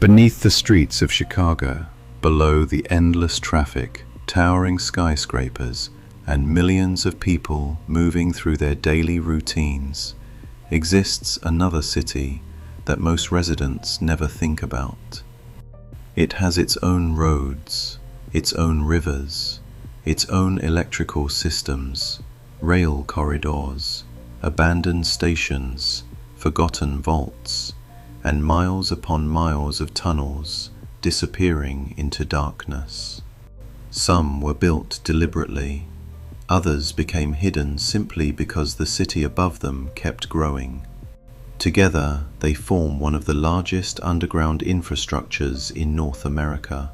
Beneath the streets of Chicago, below the endless traffic, towering skyscrapers, and millions of people moving through their daily routines, exists another city that most residents never think about. It has its own roads, its own rivers, its own electrical systems, rail corridors, abandoned stations, forgotten vaults, and miles upon miles of tunnels disappearing into darkness. Some were built deliberately, others became hidden simply because the city above them kept growing. Together, they form one of the largest underground infrastructures in North America.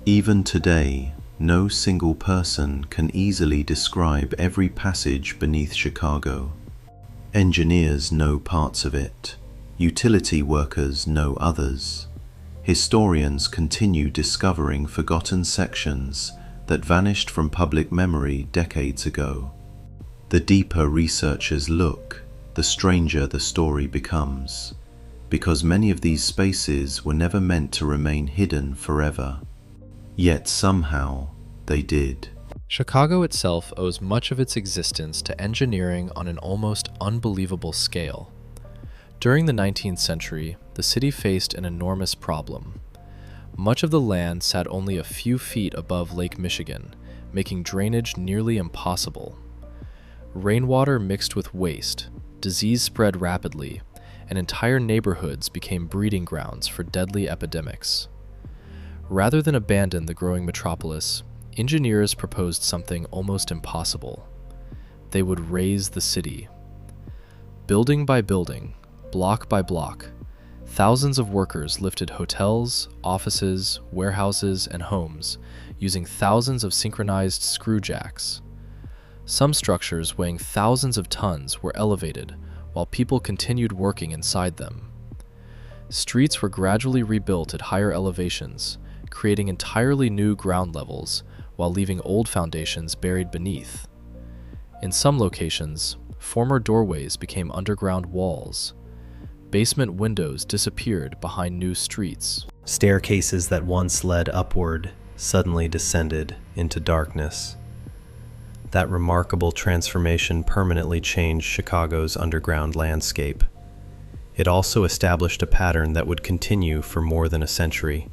Even today, no single person can easily describe every passage beneath Chicago. Engineers know parts of it. Utility workers know others. Historians continue discovering forgotten sections that vanished from public memory decades ago. The deeper researchers look, the stranger the story becomes, because many of these spaces were never meant to remain hidden forever. Yet somehow, they did. Chicago itself owes much of its existence to engineering on an almost unbelievable scale. During the 19th century, the city faced an enormous problem. Much of the land sat only a few feet above Lake Michigan, making drainage nearly impossible. Rainwater mixed with waste, disease spread rapidly, and entire neighborhoods became breeding grounds for deadly epidemics. Rather than abandon the growing metropolis, engineers proposed something almost impossible. They would raise the city. Building by building, block by block, thousands of workers lifted hotels, offices, warehouses, and homes using thousands of synchronized screw jacks. Some structures weighing thousands of tons were elevated while people continued working inside them. Streets were gradually rebuilt at higher elevations, creating entirely new ground levels while leaving old foundations buried beneath. In some locations, former doorways became underground walls. Basement windows disappeared behind new streets. Staircases that once led upward suddenly descended into darkness. That remarkable transformation permanently changed Chicago's underground landscape. It also established a pattern that would continue for more than a century.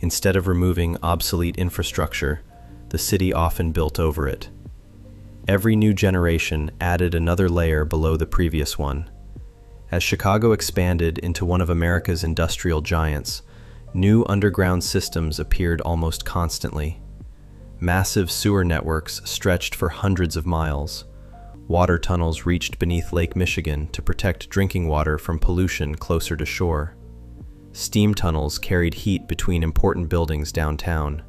Instead of removing obsolete infrastructure, the city often built over it. Every new generation added another layer below the previous one. As Chicago expanded into one of America's industrial giants, new underground systems appeared almost constantly. Massive sewer networks stretched for hundreds of miles. Water tunnels reached beneath Lake Michigan to protect drinking water from pollution closer to shore. Steam tunnels carried heat between important buildings downtown.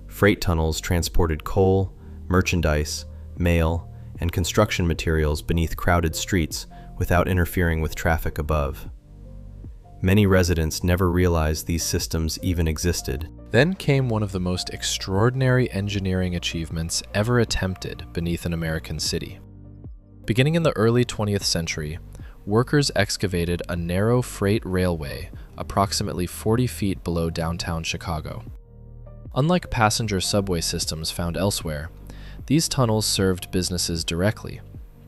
Freight tunnels transported coal, merchandise, mail, and construction materials beneath crowded streets without interfering with traffic above. Many residents never realized these systems even existed. Then came one of the most extraordinary engineering achievements ever attempted beneath an American city. Beginning in the early 20th century, workers excavated a narrow freight railway approximately 40 feet below downtown Chicago. Unlike passenger subway systems found elsewhere, these tunnels served businesses directly.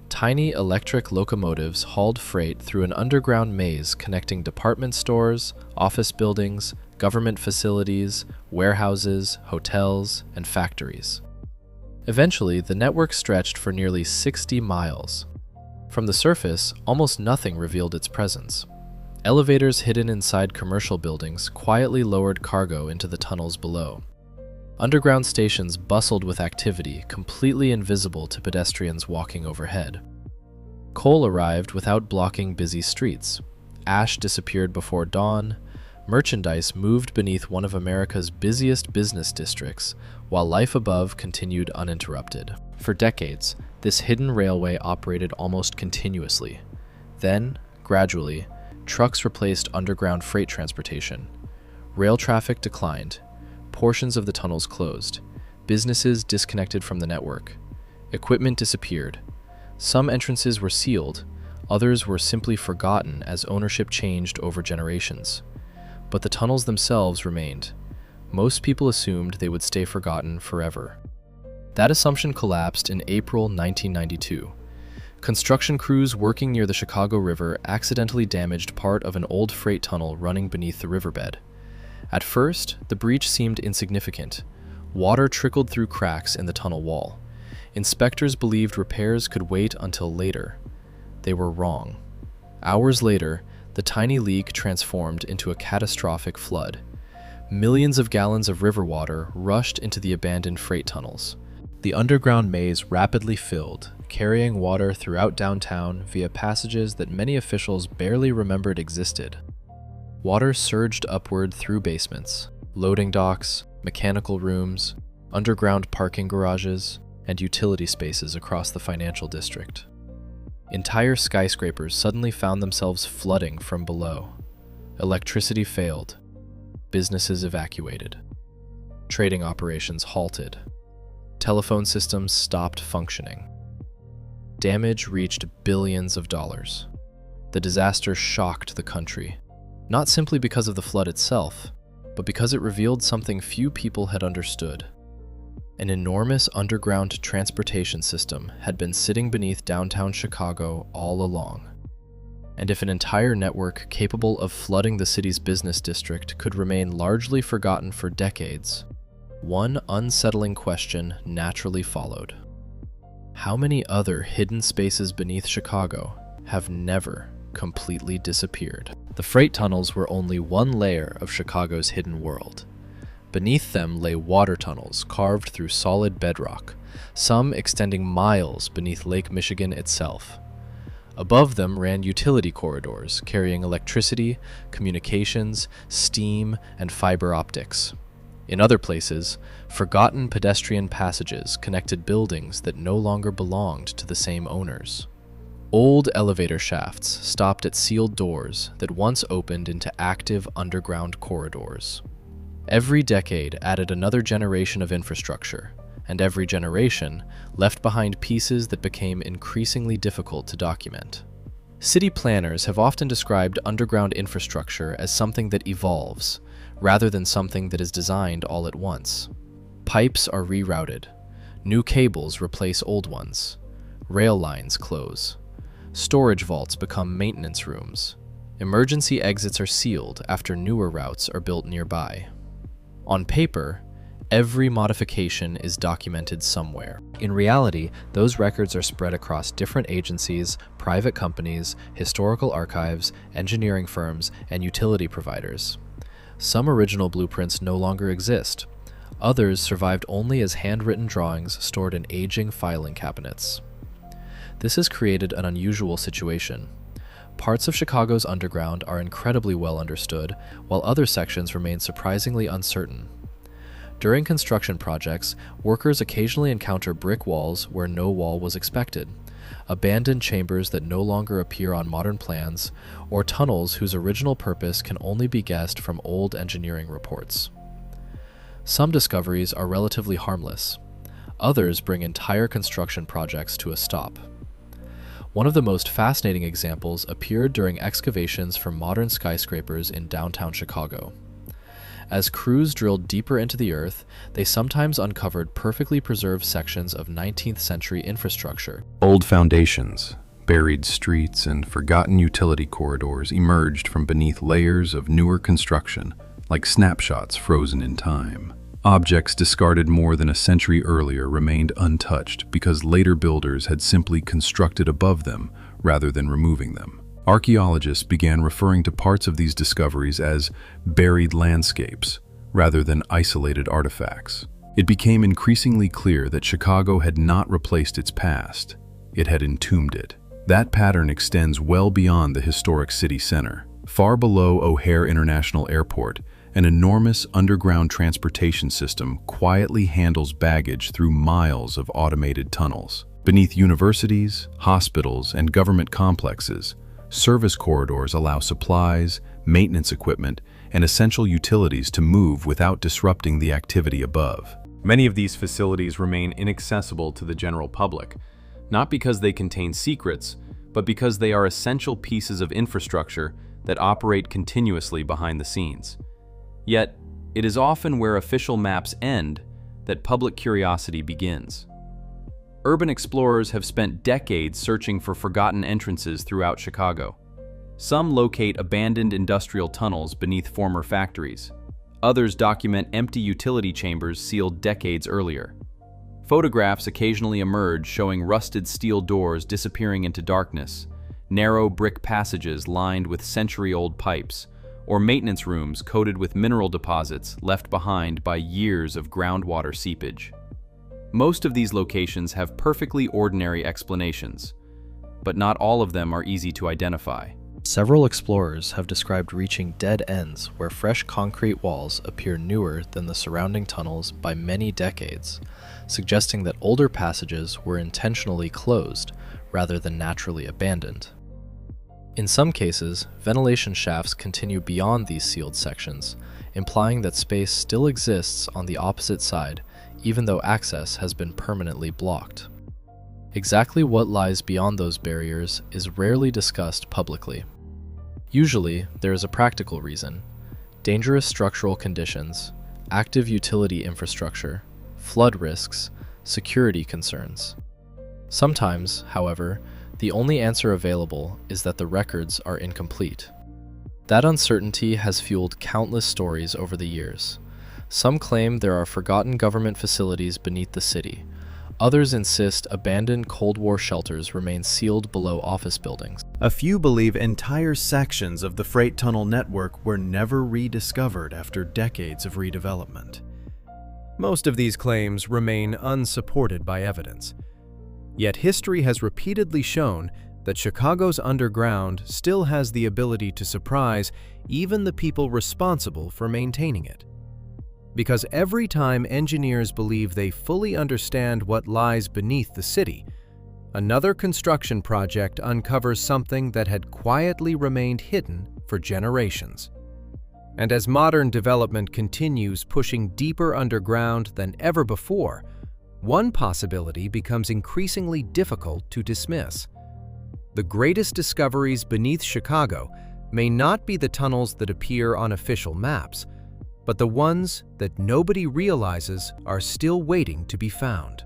Tiny electric locomotives hauled freight through an underground maze connecting department stores, office buildings, government facilities, warehouses, hotels, and factories. Eventually, the network stretched for nearly 60 miles. From the surface, almost nothing revealed its presence. Elevators hidden inside commercial buildings quietly lowered cargo into the tunnels below. Underground stations bustled with activity, completely invisible to pedestrians walking overhead. Coal arrived without blocking busy streets. Ash disappeared before dawn. Merchandise moved beneath one of America's busiest business districts, while life above continued uninterrupted. For decades, this hidden railway operated almost continuously. Then, gradually, trucks replaced underground freight transportation. Rail traffic declined. Portions of the tunnels closed. Businesses disconnected from the network. Equipment disappeared. Some entrances were sealed. Others were simply forgotten as ownership changed over generations. But the tunnels themselves remained. Most people assumed they would stay forgotten forever. That assumption collapsed in April 1992. Construction crews working near the Chicago River accidentally damaged part of an old freight tunnel running beneath the riverbed. At first, the breach seemed insignificant. Water trickled through cracks in the tunnel wall. Inspectors believed repairs could wait until later. They were wrong. Hours later, the tiny leak transformed into a catastrophic flood. Millions of gallons of river water rushed into the abandoned freight tunnels. The underground maze rapidly filled, carrying water throughout downtown via passages that many officials barely remembered existed. Water surged upward through basements, loading docks, mechanical rooms, underground parking garages, and utility spaces across the financial district. Entire skyscrapers suddenly found themselves flooding from below. Electricity failed. Businesses evacuated. Trading operations halted. Telephone systems stopped functioning. Damage reached billions of dollars. The disaster shocked the country, not simply because of the flood itself, but because it revealed something few people had understood. An enormous underground transportation system had been sitting beneath downtown Chicago all along. And if an entire network capable of flooding the city's business district could remain largely forgotten for decades, one unsettling question naturally followed. How many other hidden spaces beneath Chicago have never completely disappeared? The freight tunnels were only one layer of Chicago's hidden world. Beneath them lay water tunnels carved through solid bedrock, some extending miles beneath Lake Michigan itself. Above them ran utility corridors carrying electricity, communications, steam, and fiber optics. In other places, forgotten pedestrian passages connected buildings that no longer belonged to the same owners. Old elevator shafts stopped at sealed doors that once opened into active underground corridors. Every decade added another generation of infrastructure, and every generation left behind pieces that became increasingly difficult to document. City planners have often described underground infrastructure as something that evolves, rather than something that is designed all at once. Pipes are rerouted. New cables replace old ones. Rail lines close. Storage vaults become maintenance rooms. Emergency exits are sealed after newer routes are built nearby. On paper, every modification is documented somewhere. In reality, those records are spread across different agencies, private companies, historical archives, engineering firms, and utility providers. Some original blueprints no longer exist. Others survived only as handwritten drawings stored in aging filing cabinets. This has created an unusual situation. Parts of Chicago's underground are incredibly well understood, while other sections remain surprisingly uncertain. During construction projects, workers occasionally encounter brick walls where no wall was expected, abandoned chambers that no longer appear on modern plans, or tunnels whose original purpose can only be guessed from old engineering reports. Some discoveries are relatively harmless. Others bring entire construction projects to a stop. One of the most fascinating examples appeared during excavations for modern skyscrapers in downtown Chicago. As crews drilled deeper into the earth, they sometimes uncovered perfectly preserved sections of 19th century infrastructure. Old foundations, buried streets, and forgotten utility corridors emerged from beneath layers of newer construction, like snapshots frozen in time. Objects discarded more than a century earlier remained untouched because later builders had simply constructed above them rather than removing them. Archaeologists began referring to parts of these discoveries as buried landscapes rather than isolated artifacts. It became increasingly clear that Chicago had not replaced its past, it had entombed it. That pattern extends well beyond the historic city center. Far below O'Hare International Airport, an enormous underground transportation system quietly handles baggage through miles of automated tunnels. Beneath universities, hospitals, and government complexes, service corridors allow supplies, maintenance equipment, and essential utilities to move without disrupting the activity above. Many of these facilities remain inaccessible to the general public, not because they contain secrets, but because they are essential pieces of infrastructure that operate continuously behind the scenes. Yet, it is often where official maps end that public curiosity begins. Urban explorers have spent decades searching for forgotten entrances throughout Chicago. Some locate abandoned industrial tunnels beneath former factories. Others document empty utility chambers sealed decades earlier. Photographs occasionally emerge showing rusted steel doors disappearing into darkness, narrow brick passages lined with century-old pipes, or maintenance rooms coated with mineral deposits left behind by years of groundwater seepage. Most of these locations have perfectly ordinary explanations, but not all of them are easy to identify. Several explorers have described reaching dead ends where fresh concrete walls appear newer than the surrounding tunnels by many decades, suggesting that older passages were intentionally closed rather than naturally abandoned. In some cases, ventilation shafts continue beyond these sealed sections, implying that space still exists on the opposite side, even though access has been permanently blocked. Exactly what lies beyond those barriers is rarely discussed publicly. Usually, there is a practical reason: dangerous structural conditions, active utility infrastructure, flood risks, security concerns. Sometimes, however, the only answer available is that the records are incomplete. That uncertainty has fueled countless stories over the years. Some claim there are forgotten government facilities beneath the city. Others insist abandoned Cold War shelters remain sealed below office buildings. A few believe entire sections of the freight tunnel network were never rediscovered after decades of redevelopment. Most of these claims remain unsupported by evidence. Yet history has repeatedly shown that Chicago's underground still has the ability to surprise even the people responsible for maintaining it. Because every time engineers believe they fully understand what lies beneath the city, another construction project uncovers something that had quietly remained hidden for generations. And as modern development continues pushing deeper underground than ever before, one possibility becomes increasingly difficult to dismiss. The greatest discoveries beneath Chicago may not be the tunnels that appear on official maps, but the ones that nobody realizes are still waiting to be found.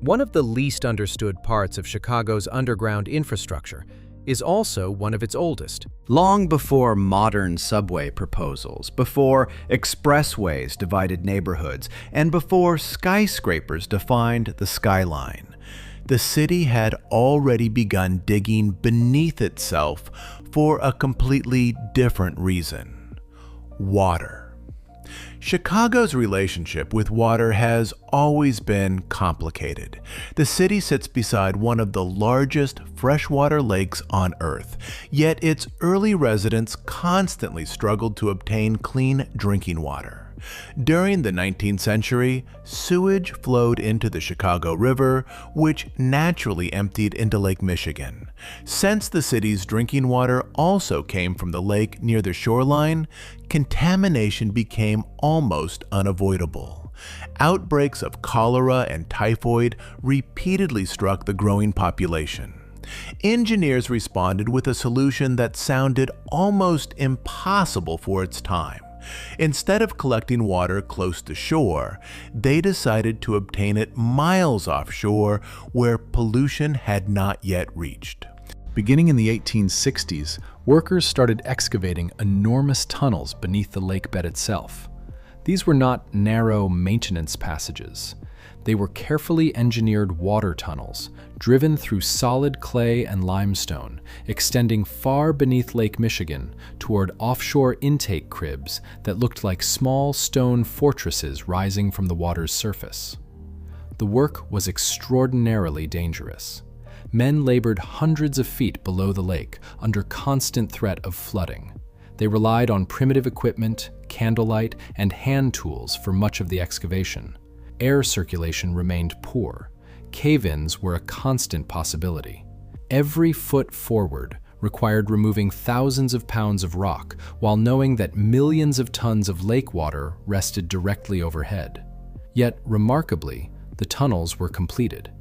One of the least understood parts of Chicago's underground infrastructure is also one of its oldest. Long before modern subway proposals, before expressways divided neighborhoods, and before skyscrapers defined the skyline, the city had already begun digging beneath itself for a completely different reason: water. Chicago's relationship with water has always been complicated. The city sits beside one of the largest freshwater lakes on Earth, yet its early residents constantly struggled to obtain clean drinking water. During the 19th century, sewage flowed into the Chicago River, which naturally emptied into Lake Michigan. Since the city's drinking water also came from the lake near the shoreline, contamination became almost unavoidable. Outbreaks of cholera and typhoid repeatedly struck the growing population. Engineers responded with a solution that sounded almost impossible for its time. Instead of collecting water close to shore, they decided to obtain it miles offshore where pollution had not yet reached. Beginning in the 1860s, workers started excavating enormous tunnels beneath the lake bed itself. These were not narrow maintenance passages. They were carefully engineered water tunnels, driven through solid clay and limestone, extending far beneath Lake Michigan toward offshore intake cribs that looked like small stone fortresses rising from the water's surface. The work was extraordinarily dangerous. Men labored hundreds of feet below the lake under constant threat of flooding. They relied on primitive equipment, candlelight, and hand tools for much of the excavation. Air circulation remained poor. Cave-ins were a constant possibility. Every foot forward required removing thousands of pounds of rock while knowing that millions of tons of lake water rested directly overhead. Yet, remarkably, the tunnels were completed.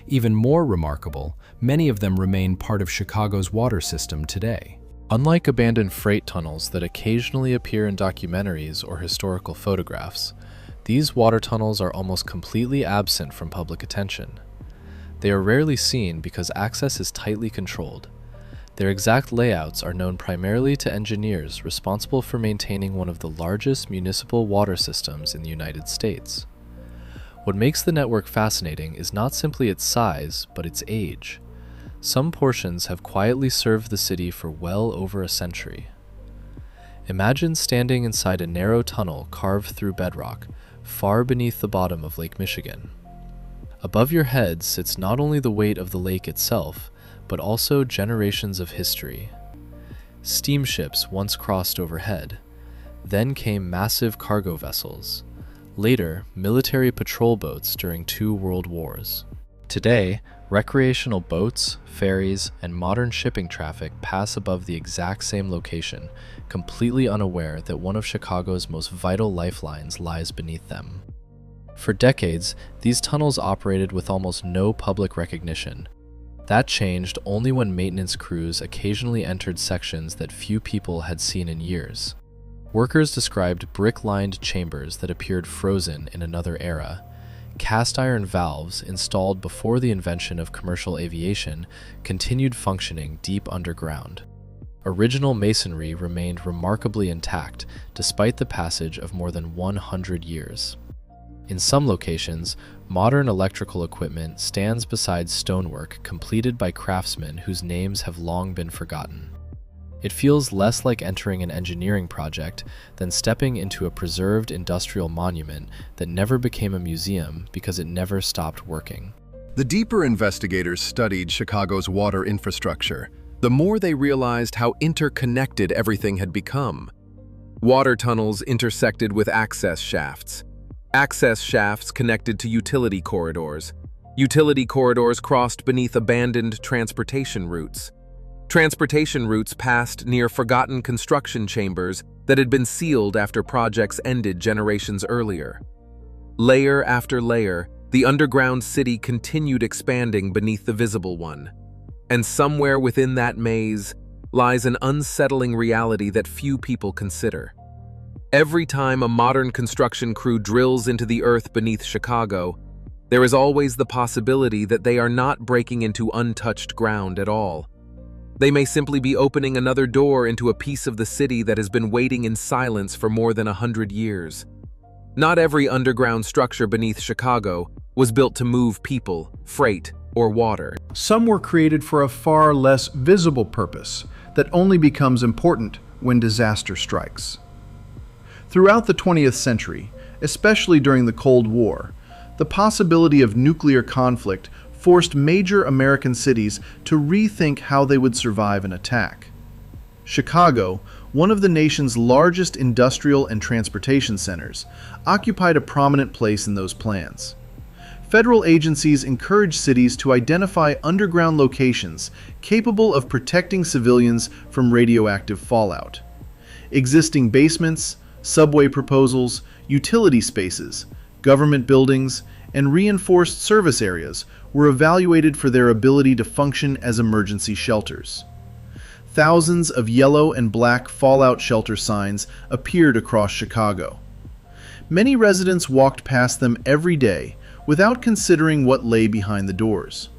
Even more remarkable, many of them remain part of Chicago's water system today. Unlike abandoned freight tunnels that occasionally appear in documentaries or historical photographs, these water tunnels are almost completely absent from public attention. They are rarely seen because access is tightly controlled. Their exact layouts are known primarily to engineers responsible for maintaining one of the largest municipal water systems in the United States. What makes the network fascinating is not simply its size, but its age. Some portions have quietly served the city for well over a century. Imagine standing inside a narrow tunnel carved through bedrock, far beneath the bottom of Lake Michigan. Above your head sits not only the weight of the lake itself, but also generations of history. Steamships once crossed overhead. Then came massive cargo vessels. Later, military patrol boats during 2 world wars. Today, recreational boats, ferries, and modern shipping traffic pass above the exact same location, completely unaware that one of Chicago's most vital lifelines lies beneath them. For decades, these tunnels operated with almost no public recognition. That changed only when maintenance crews occasionally entered sections that few people had seen in years. Workers described brick-lined chambers that appeared frozen in another era. Cast iron valves installed before the invention of commercial aviation continued functioning deep underground. Original masonry remained remarkably intact despite the passage of more than 100 years. In some locations, modern electrical equipment stands beside stonework completed by craftsmen whose names have long been forgotten. It feels less like entering an engineering project than stepping into a preserved industrial monument that never became a museum because it never stopped working. The deeper investigators studied Chicago's water infrastructure, the more they realized how interconnected everything had become. Water tunnels intersected with access shafts. Access shafts connected to utility corridors. Utility corridors crossed beneath abandoned transportation routes. Transportation routes passed near forgotten construction chambers that had been sealed after projects ended generations earlier. Layer after layer, the underground city continued expanding beneath the visible one. And somewhere within that maze lies an unsettling reality that few people consider. Every time a modern construction crew drills into the earth beneath Chicago, there is always the possibility that they are not breaking into untouched ground at all. They may simply be opening another door into a piece of the city that has been waiting in silence for more than 100 years. Not every underground structure beneath Chicago was built to move people, freight, or water. Some were created for a far less visible purpose that only becomes important when disaster strikes. Throughout the 20th century, especially during the Cold War, the possibility of nuclear conflict forced major American cities to rethink how they would survive an attack. Chicago, one of the nation's largest industrial and transportation centers, occupied a prominent place in those plans. Federal agencies encouraged cities to identify underground locations capable of protecting civilians from radioactive fallout. Existing basements, subway proposals, utility spaces, government buildings, and reinforced service areas were evaluated for their ability to function as emergency shelters. Thousands of yellow and black fallout shelter signs appeared across Chicago. Many residents walked past them every day without considering what lay behind the doors.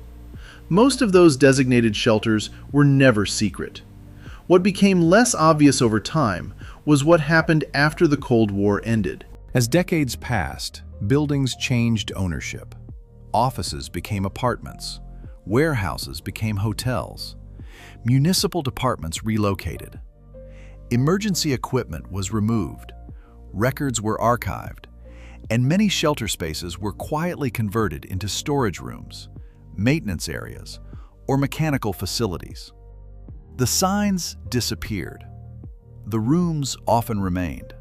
Most of those designated shelters were never secret. What became less obvious over time was what happened after the Cold War ended. As decades passed, buildings changed ownership. Offices became apartments. Warehouses became hotels. Municipal departments relocated. Emergency equipment was removed. Records were archived. And many shelter spaces were quietly converted into storage rooms, maintenance areas, or mechanical facilities. The signs disappeared. The rooms often remained.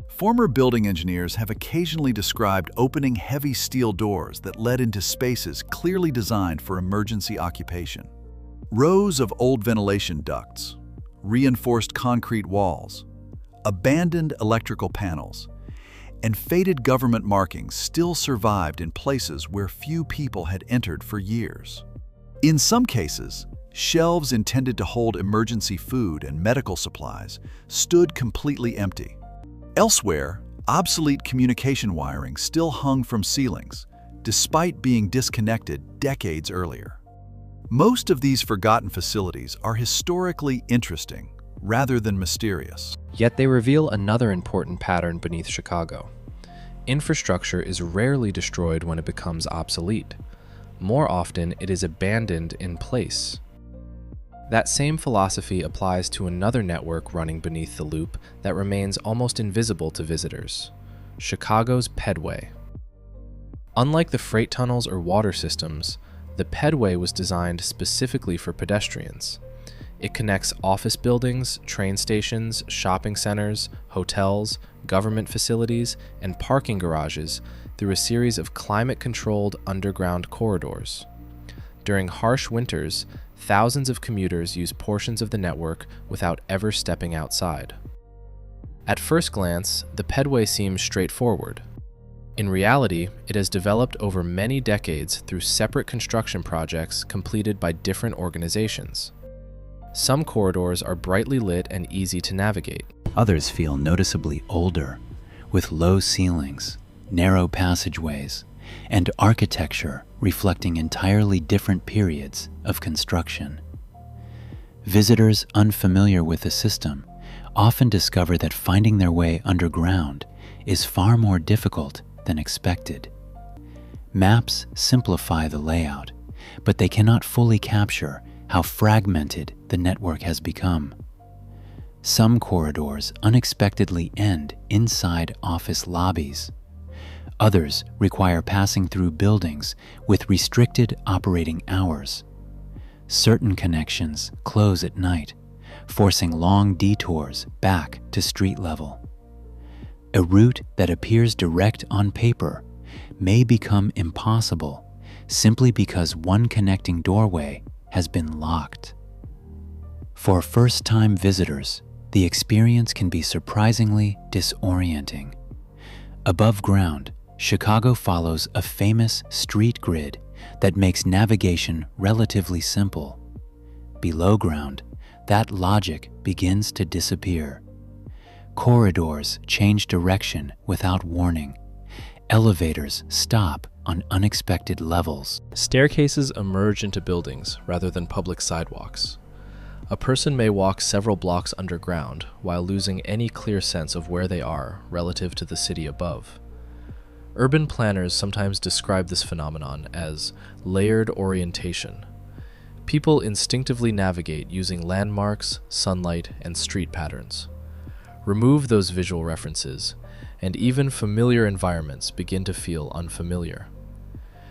Former building engineers have occasionally described opening heavy steel doors that led into spaces clearly designed for emergency occupation. Rows of old ventilation ducts, reinforced concrete walls, abandoned electrical panels, and faded government markings still survived in places where few people had entered for years. In some cases, Shelves intended to hold emergency food and medical supplies stood completely empty. Elsewhere, obsolete communication wiring still hung from ceilings, despite being disconnected decades earlier. Most of these forgotten facilities are historically interesting rather than mysterious. Yet they reveal another important pattern beneath Chicago. Infrastructure is rarely destroyed when it becomes obsolete. More often, it is abandoned in place. That same philosophy applies to another network running beneath the loop that remains almost invisible to visitors: Chicago's pedway. Unlike the freight tunnels or water systems, the pedway was designed specifically for pedestrians. It connects office buildings, train stations, shopping centers, hotels, government facilities, and parking garages through a series of climate-controlled underground corridors. During harsh winters, thousands of commuters use portions of the network without ever stepping outside. At first glance, the pedway seems straightforward. In reality, it has developed over many decades through separate construction projects completed by different organizations. Some corridors are brightly lit and easy to navigate. Others feel noticeably older, with low ceilings, narrow passageways, and architecture reflecting entirely different periods of construction. Visitors unfamiliar with the system often discover that finding their way underground is far more difficult than expected. Maps simplify the layout, but they cannot fully capture how fragmented the network has become. Some corridors unexpectedly end inside office lobbies. Others require passing through buildings with restricted operating hours. Certain connections close at night, forcing long detours back to street level. A route that appears direct on paper may become impossible simply because one connecting doorway has been locked. For first-time visitors, the experience can be surprisingly disorienting. Above ground, Chicago follows a famous street grid that makes navigation relatively simple. Below ground, that logic begins to disappear. Corridors change direction without warning. Elevators stop on unexpected levels. Staircases emerge into buildings rather than public sidewalks. A person may walk several blocks underground while losing any clear sense of where they are relative to the city above. Urban planners sometimes describe this phenomenon as layered orientation. People instinctively navigate using landmarks, sunlight, and street patterns. Remove those visual references, and even familiar environments begin to feel unfamiliar.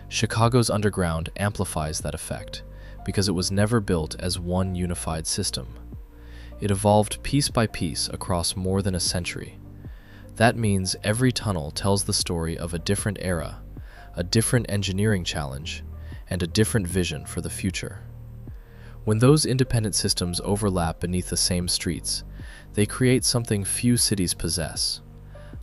Chicago's underground amplifies that effect because it was never built as one unified system. It evolved piece by piece across more than a century. That means every tunnel tells the story of a different era, a different engineering challenge, and a different vision for the future. When those independent systems overlap beneath the same streets, they create something few cities possess: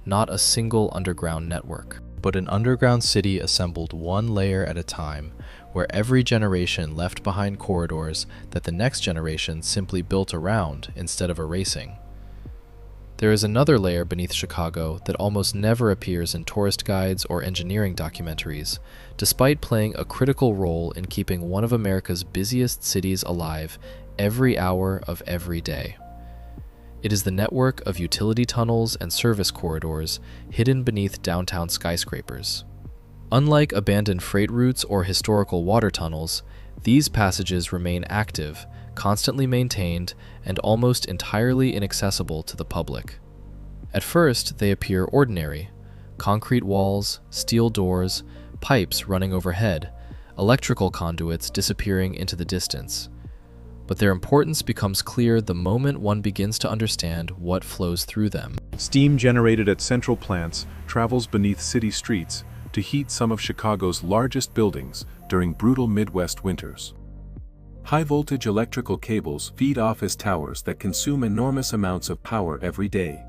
not a single underground network, but an underground city assembled one layer at a time, where every generation left behind corridors that the next generation simply built around instead of erasing. There is another layer beneath Chicago that almost never appears in tourist guides or engineering documentaries, despite playing a critical role in keeping one of America's busiest cities alive every hour of every day. It is the network of utility tunnels and service corridors hidden beneath downtown skyscrapers. Unlike abandoned freight routes or historical water tunnels, these passages remain active, constantly maintained, and almost entirely inaccessible to the public. At first, they appear ordinary: concrete walls, steel doors, pipes running overhead, electrical conduits disappearing into the distance. But their importance becomes clear the moment one begins to understand what flows through them. Steam generated at central plants travels beneath city streets to heat some of Chicago's largest buildings during brutal Midwest winters. High-voltage electrical cables feed office towers that consume enormous amounts of power every day.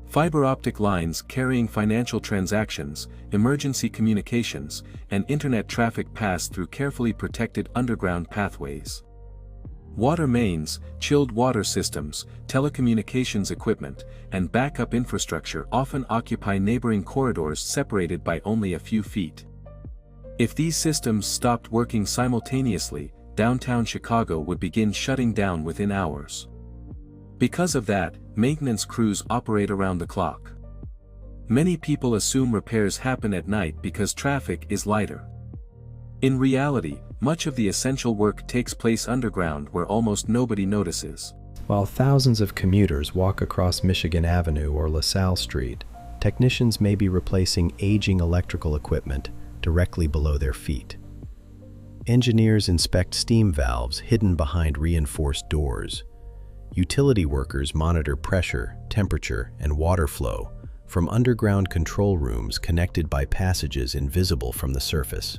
Fiber optic lines carrying financial transactions, emergency communications, and internet traffic pass through carefully protected underground pathways. Water mains, chilled water systems, telecommunications equipment, and backup infrastructure often occupy neighboring corridors separated by only a few feet. If these systems stopped working simultaneously, downtown Chicago would begin shutting down within hours. Because of that, maintenance crews operate around the clock. Many people assume repairs happen at night because traffic is lighter. In reality, much of the essential work takes place underground where almost nobody notices. While thousands of commuters walk across Michigan Avenue or LaSalle Street, technicians may be replacing aging electrical equipment directly below their feet. Engineers inspect steam valves hidden behind reinforced doors. Utility workers monitor pressure, temperature, and water flow from underground control rooms connected by passages invisible from the surface.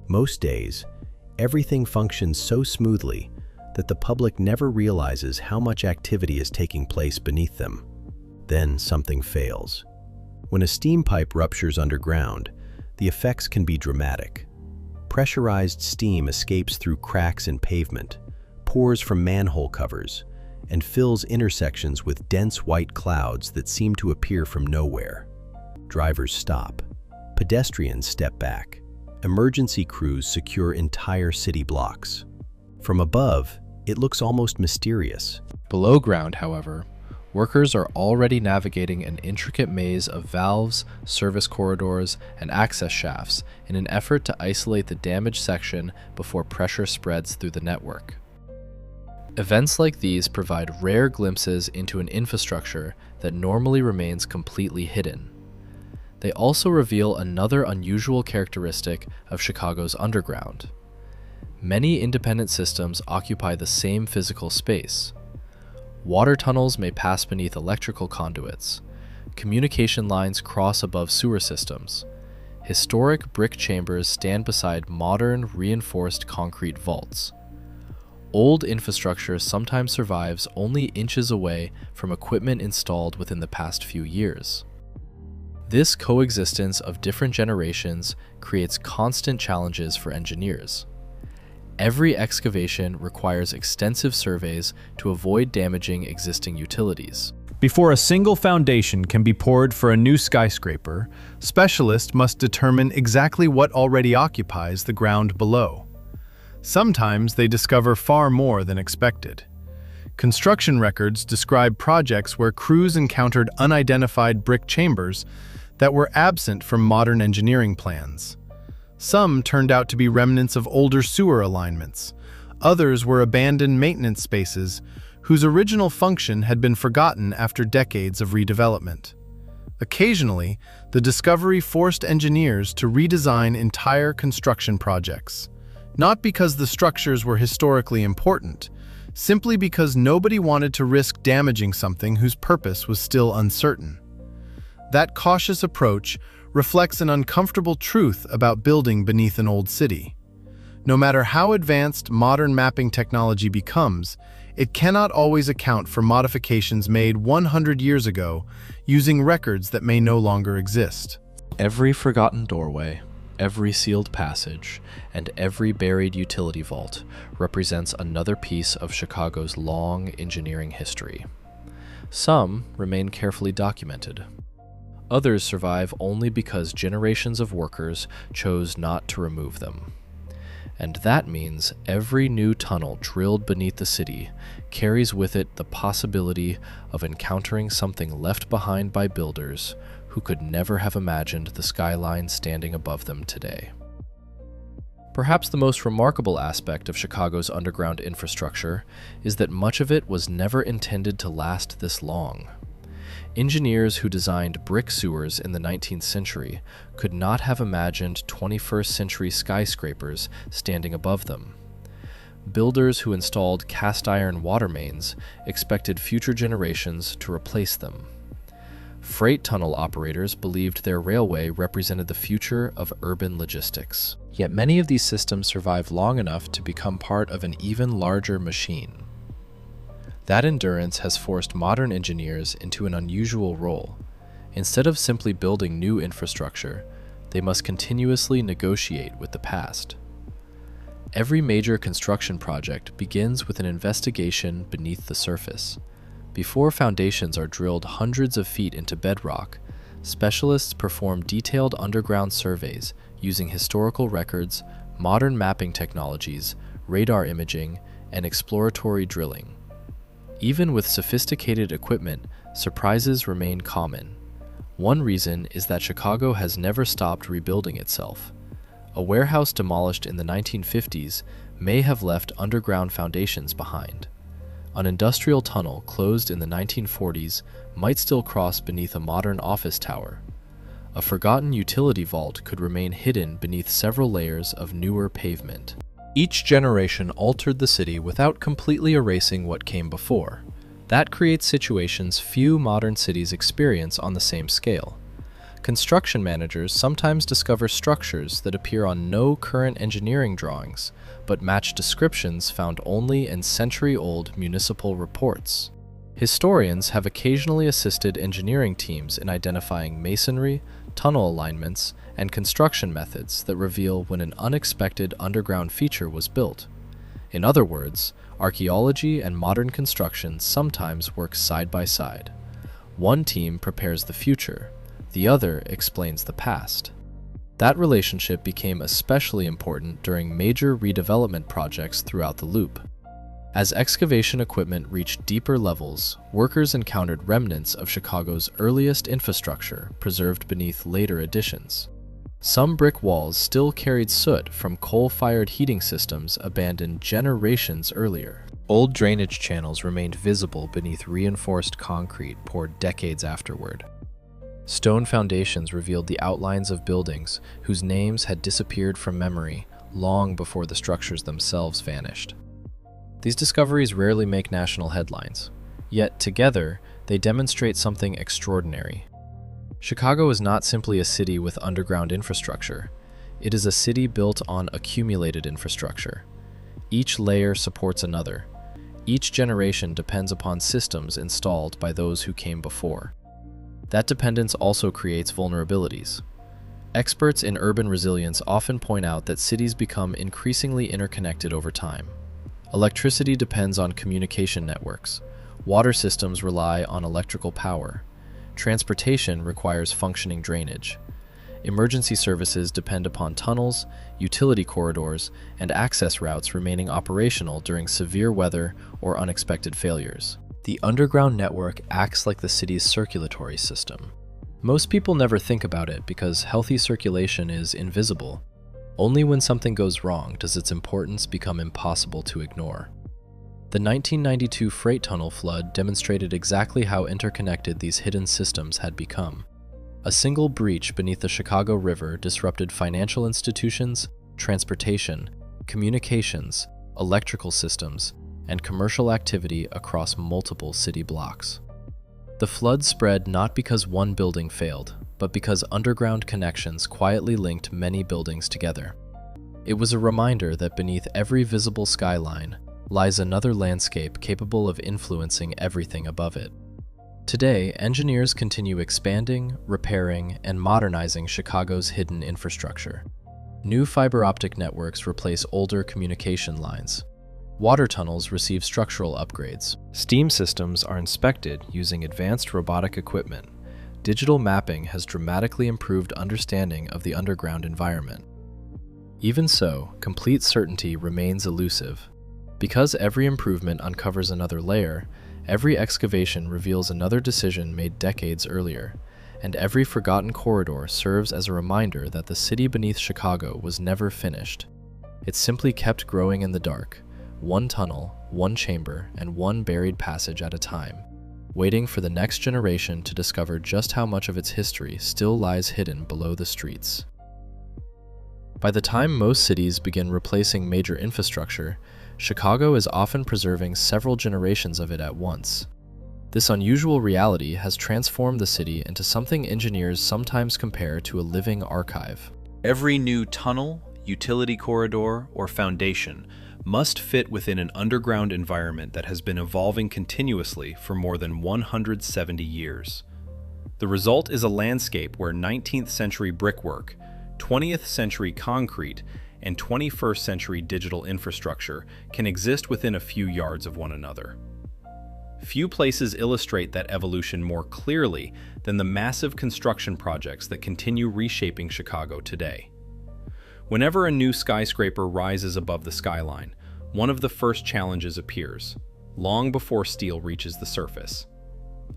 Most days, everything functions so smoothly that the public never realizes how much activity is taking place beneath them. Then something fails. When a steam pipe ruptures underground, the effects can be dramatic. Pressurized steam escapes through cracks in pavement, pours from manhole covers, and fills intersections with dense white clouds that seem to appear from nowhere. Drivers stop. Pedestrians step back. Emergency crews secure entire city blocks. From above, it looks almost mysterious. Below ground, however, workers are already navigating an intricate maze of valves, service corridors, and access shafts in an effort to isolate the damaged section before pressure spreads through the network. Events like these provide rare glimpses into an infrastructure that normally remains completely hidden. They also reveal another unusual characteristic of Chicago's underground. Many independent systems occupy the same physical space. Water tunnels may pass beneath electrical conduits. Communication lines cross above sewer systems. Historic brick chambers stand beside modern, reinforced concrete vaults. Old infrastructure sometimes survives only inches away from equipment installed within the past few years. This coexistence of different generations creates constant challenges for engineers. Every excavation requires extensive surveys to avoid damaging existing utilities. Before a single foundation can be poured for a new skyscraper, specialists must determine exactly what already occupies the ground below. Sometimes they discover far more than expected. Construction records describe projects where crews encountered unidentified brick chambers that were absent from modern engineering plans. Some turned out to be remnants of older sewer alignments. Others were abandoned maintenance spaces whose original function had been forgotten after decades of redevelopment. Occasionally, the discovery forced engineers to redesign entire construction projects, not because the structures were historically important, simply because nobody wanted to risk damaging something whose purpose was still uncertain. That cautious approach reflects an uncomfortable truth about building beneath an old city. No matter how advanced modern mapping technology becomes, it cannot always account for modifications made 100 years ago using records that may no longer exist. Every forgotten doorway, every sealed passage, and every buried utility vault represents another piece of Chicago's long engineering history. Some remain carefully documented. Others survive only because generations of workers chose not to remove them. And that means every new tunnel drilled beneath the city carries with it the possibility of encountering something left behind by builders who could never have imagined the skyline standing above them today. Perhaps the most remarkable aspect of Chicago's underground infrastructure is that much of it was never intended to last this long. Engineers who designed brick sewers in the 19th century could not have imagined 21st century skyscrapers standing above them. Builders who installed cast iron water mains expected future generations to replace them. Freight tunnel operators believed their railway represented the future of urban logistics. Yet many of these systems survived long enough to become part of an even larger machine. That endurance has forced modern engineers into an unusual role. Instead of simply building new infrastructure, they must continuously negotiate with the past. Every major construction project begins with an investigation beneath the surface. Before foundations are drilled hundreds of feet into bedrock, specialists perform detailed underground surveys using historical records, modern mapping technologies, radar imaging, and exploratory drilling. Even with sophisticated equipment, surprises remain common. One reason is that Chicago has never stopped rebuilding itself. A warehouse demolished in the 1950s may have left underground foundations behind. An industrial tunnel closed in the 1940s might still cross beneath a modern office tower. A forgotten utility vault could remain hidden beneath several layers of newer pavement. Each generation altered the city without completely erasing what came before. That creates situations few modern cities experience on the same scale. Construction managers sometimes discover structures that appear on no current engineering drawings, but match descriptions found only in century-old municipal reports. Historians have occasionally assisted engineering teams in identifying masonry, tunnel alignments, and construction methods that reveal when an unexpected underground feature was built. In other words, archaeology and modern construction sometimes work side by side. One team prepares the future, the other explains the past. That relationship became especially important during major redevelopment projects throughout the loop. As excavation equipment reached deeper levels, workers encountered remnants of Chicago's earliest infrastructure preserved beneath later additions. Some brick walls still carried soot from coal-fired heating systems abandoned generations earlier. Old drainage channels remained visible beneath reinforced concrete poured decades afterward. Stone foundations revealed the outlines of buildings whose names had disappeared from memory long before the structures themselves vanished. These discoveries rarely make national headlines, yet together they demonstrate something extraordinary. Chicago is not simply a city with underground infrastructure. It is a city built on accumulated infrastructure. Each layer supports another. Each generation depends upon systems installed by those who came before. That dependence also creates vulnerabilities. Experts in urban resilience often point out that cities become increasingly interconnected over time. Electricity depends on communication networks. Water systems rely on electrical power. Transportation requires functioning drainage. Emergency services depend upon tunnels, utility corridors, and access routes remaining operational during severe weather or unexpected failures. The underground network acts like the city's circulatory system. Most people never think about it because healthy circulation is invisible. Only when something goes wrong does its importance become impossible to ignore. The 1992 freight tunnel flood demonstrated exactly how interconnected these hidden systems had become. A single breach beneath the Chicago River disrupted financial institutions, transportation, communications, electrical systems, and commercial activity across multiple city blocks. The flood spread not because one building failed, but because underground connections quietly linked many buildings together. It was a reminder that beneath every visible skyline lies another landscape capable of influencing everything above it. Today, engineers continue expanding, repairing, and modernizing Chicago's hidden infrastructure. New fiber optic networks replace older communication lines. Water tunnels receive structural upgrades. Steam systems are inspected using advanced robotic equipment. Digital mapping has dramatically improved understanding of the underground environment. Even so, complete certainty remains elusive. Because every improvement uncovers another layer, every excavation reveals another decision made decades earlier, and every forgotten corridor serves as a reminder that the city beneath Chicago was never finished. It simply kept growing in the dark, one tunnel, one chamber, and one buried passage at a time, waiting for the next generation to discover just how much of its history still lies hidden below the streets. By the time most cities begin replacing major infrastructure, Chicago is often preserving several generations of it at once. This unusual reality has transformed the city into something engineers sometimes compare to a living archive. Every new tunnel, utility corridor, or foundation must fit within an underground environment that has been evolving continuously for more than 170 years. The result is a landscape where 19th century brickwork, 20th century concrete, and 21st century digital infrastructure can exist within a few yards of one another. Few places illustrate that evolution more clearly than the massive construction projects that continue reshaping Chicago today. Whenever a new skyscraper rises above the skyline, one of the first challenges appears, long before steel reaches the surface.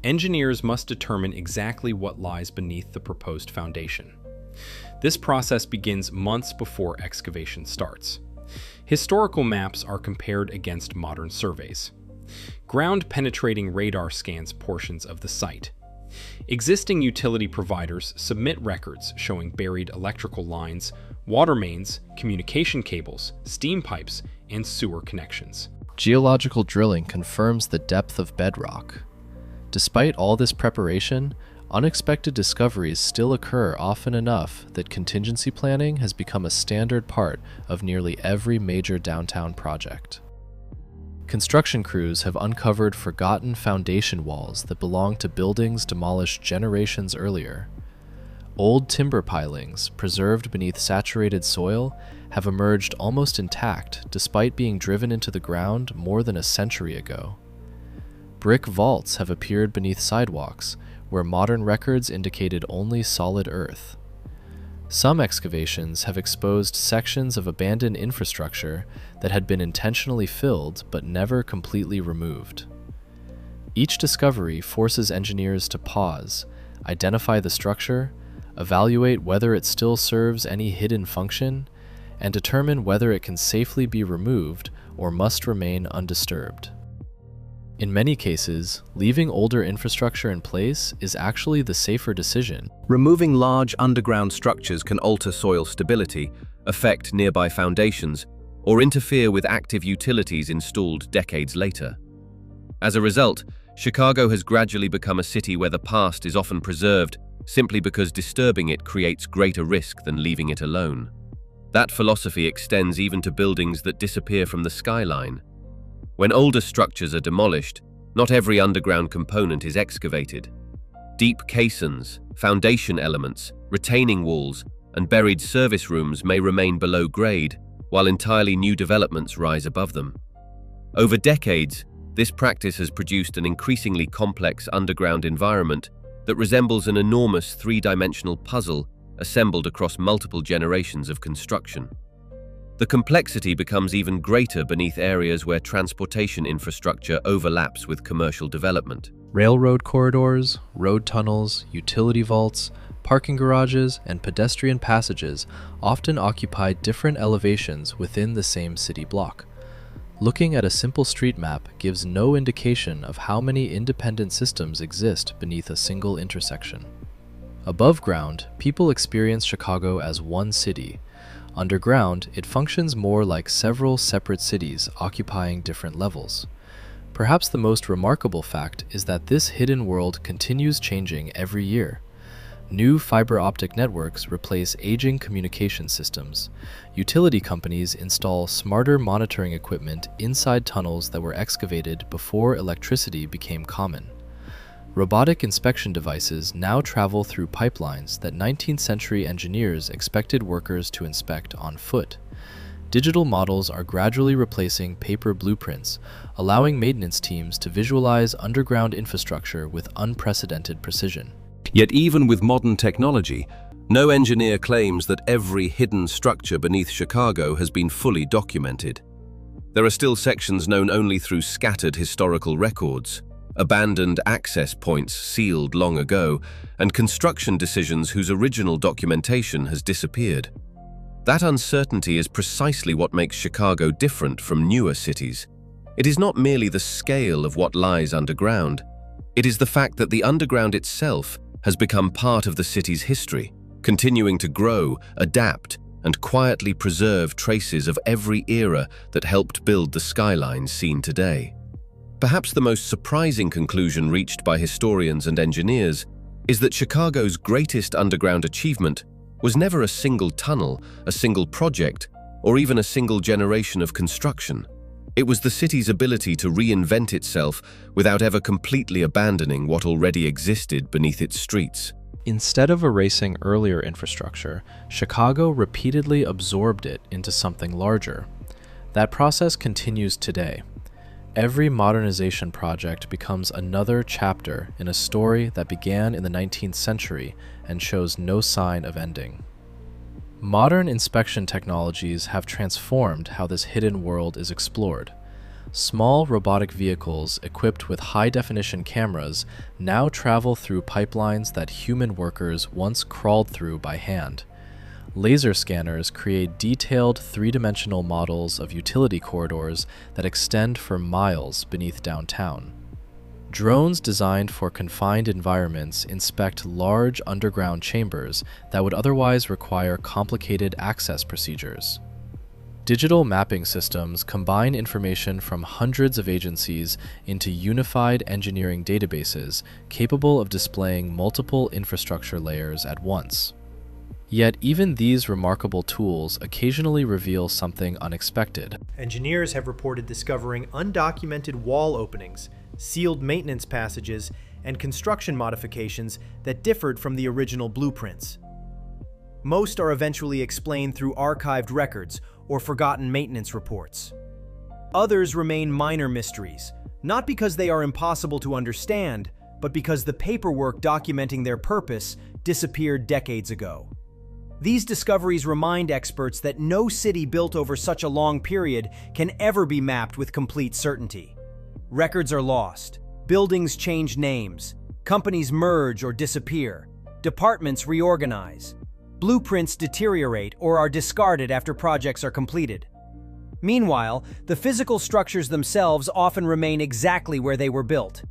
Engineers must determine exactly what lies beneath the proposed foundation. This process begins months before excavation starts. Historical maps are compared against modern surveys. Ground-penetrating radar scans portions of the site. Existing utility providers submit records showing buried electrical lines, water mains, communication cables, steam pipes, and sewer connections. Geological drilling confirms the depth of bedrock. Despite all this preparation, unexpected discoveries still occur often enough that contingency planning has become a standard part of nearly every major downtown project. Construction crews have uncovered forgotten foundation walls that belong to buildings demolished generations earlier. Old timber pilings, preserved beneath saturated soil, have emerged almost intact despite being driven into the ground more than a century ago. Brick vaults have appeared beneath sidewalks, where modern records indicated only solid earth. Some excavations have exposed sections of abandoned infrastructure that had been intentionally filled but never completely removed. Each discovery forces engineers to pause, identify the structure, evaluate whether it still serves any hidden function, and determine whether it can safely be removed or must remain undisturbed. In many cases, leaving older infrastructure in place is actually the safer decision. Removing large underground structures can alter soil stability, affect nearby foundations, or interfere with active utilities installed decades later. As a result, Chicago has gradually become a city where the past is often preserved simply because disturbing it creates greater risk than leaving it alone. That philosophy extends even to buildings that disappear from the skyline. When older structures are demolished, not every underground component is excavated. Deep caissons, foundation elements, retaining walls, and buried service rooms may remain below grade, while entirely new developments rise above them. Over decades, this practice has produced an increasingly complex underground environment that resembles an enormous three-dimensional puzzle assembled across multiple generations of construction. The complexity becomes even greater beneath areas where transportation infrastructure overlaps with commercial development. Railroad corridors, road tunnels, utility vaults, parking garages, and pedestrian passages often occupy different elevations within the same city block. Looking at a simple street map gives no indication of how many independent systems exist beneath a single intersection. Above ground, people experience Chicago as one city. Underground, it functions more like several separate cities occupying different levels. Perhaps the most remarkable fact is that this hidden world continues changing every year. New fiber optic networks replace aging communication systems. Utility companies install smarter monitoring equipment inside tunnels that were excavated before electricity became common. Robotic inspection devices now travel through pipelines that 19th century engineers expected workers to inspect on foot. Digital models are gradually replacing paper blueprints, allowing maintenance teams to visualize underground infrastructure with unprecedented precision. Yet even with modern technology, no engineer claims that every hidden structure beneath Chicago has been fully documented. There are still sections known only through scattered historical records, abandoned access points sealed long ago, and construction decisions whose original documentation has disappeared. That uncertainty is precisely what makes Chicago different from newer cities. It is not merely the scale of what lies underground. It is the fact that the underground itself has become part of the city's history, continuing to grow, adapt, and quietly preserve traces of every era that helped build the skyline seen today. Perhaps the most surprising conclusion reached by historians and engineers is that Chicago's greatest underground achievement was never a single tunnel, a single project, or even a single generation of construction. It was the city's ability to reinvent itself without ever completely abandoning what already existed beneath its streets. Instead of erasing earlier infrastructure, Chicago repeatedly absorbed it into something larger. That process continues today. Every modernization project becomes another chapter in a story that began in the 19th century and shows no sign of ending. Modern inspection technologies have transformed how this hidden world is explored. Small robotic vehicles equipped with high-definition cameras now travel through pipelines that human workers once crawled through by hand. Laser scanners create detailed three-dimensional models of utility corridors that extend for miles beneath downtown. Drones designed for confined environments inspect large underground chambers that would otherwise require complicated access procedures. Digital mapping systems combine information from hundreds of agencies into unified engineering databases capable of displaying multiple infrastructure layers at once. Yet even these remarkable tools occasionally reveal something unexpected. Engineers have reported discovering undocumented wall openings, sealed maintenance passages, and construction modifications that differed from the original blueprints. Most are eventually explained through archived records or forgotten maintenance reports. Others remain minor mysteries, not because they are impossible to understand, but because the paperwork documenting their purpose disappeared decades ago. These discoveries remind experts that no city built over such a long period can ever be mapped with complete certainty. Records are lost, buildings change names, companies merge or disappear, departments reorganize, blueprints deteriorate or are discarded after projects are completed. Meanwhile, the physical structures themselves often remain exactly where they were built.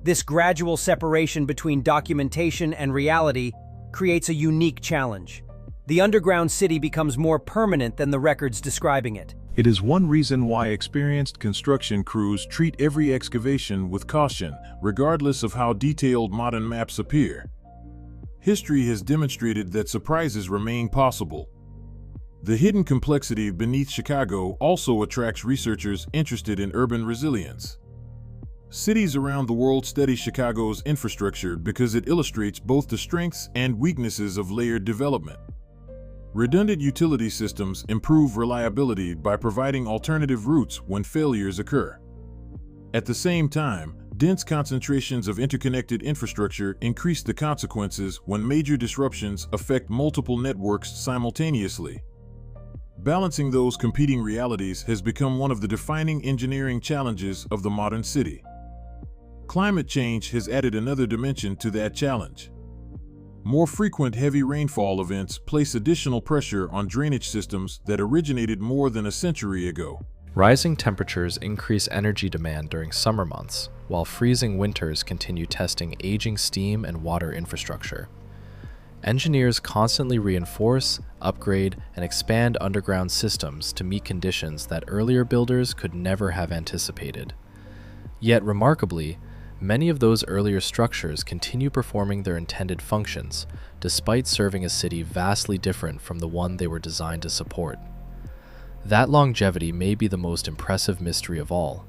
This gradual separation between documentation and reality creates a unique challenge. The underground city becomes more permanent than the records describing it. It is one reason why experienced construction crews treat every excavation with caution, regardless of how detailed modern maps appear. History has demonstrated that surprises remain possible. The hidden complexity beneath Chicago also attracts researchers interested in urban resilience. Cities around the world study Chicago's infrastructure because it illustrates both the strengths and weaknesses of layered development. Redundant utility systems improve reliability by providing alternative routes when failures occur. At the same time, dense concentrations of interconnected infrastructure increase the consequences when major disruptions affect multiple networks simultaneously. Balancing those competing realities has become one of the defining engineering challenges of the modern city. Climate change has added another dimension to that challenge. More frequent heavy rainfall events place additional pressure on drainage systems that originated more than a century ago. Rising temperatures increase energy demand during summer months, while freezing winters continue testing aging steam and water infrastructure. Engineers constantly reinforce, upgrade, and expand underground systems to meet conditions that earlier builders could never have anticipated. Yet remarkably, many of those earlier structures continue performing their intended functions, despite serving a city vastly different from the one they were designed to support. That longevity may be the most impressive mystery of all.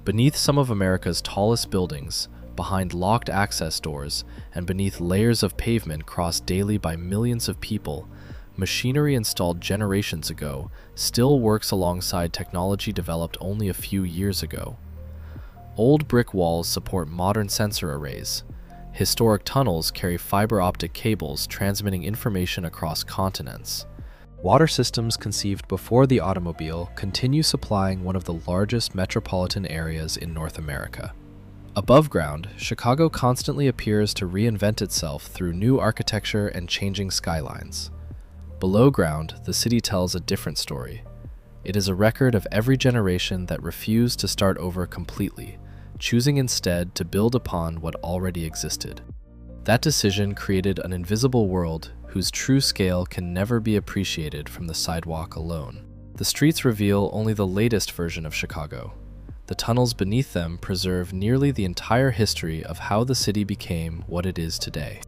Beneath some of America's tallest buildings, behind locked access doors, and beneath layers of pavement crossed daily by millions of people, machinery installed generations ago still works alongside technology developed only a few years ago. Old brick walls support modern sensor arrays. Historic tunnels carry fiber optic cables transmitting information across continents. Water systems conceived before the automobile continue supplying one of the largest metropolitan areas in North America. Above ground, Chicago constantly appears to reinvent itself through new architecture and changing skylines. Below ground, the city tells a different story. It is a record of every generation that refused to start over completely, choosing instead to build upon what already existed. That decision created an invisible world whose true scale can never be appreciated from the sidewalk alone. The streets reveal only the latest version of Chicago. The tunnels beneath them preserve nearly the entire history of how the city became what it is today.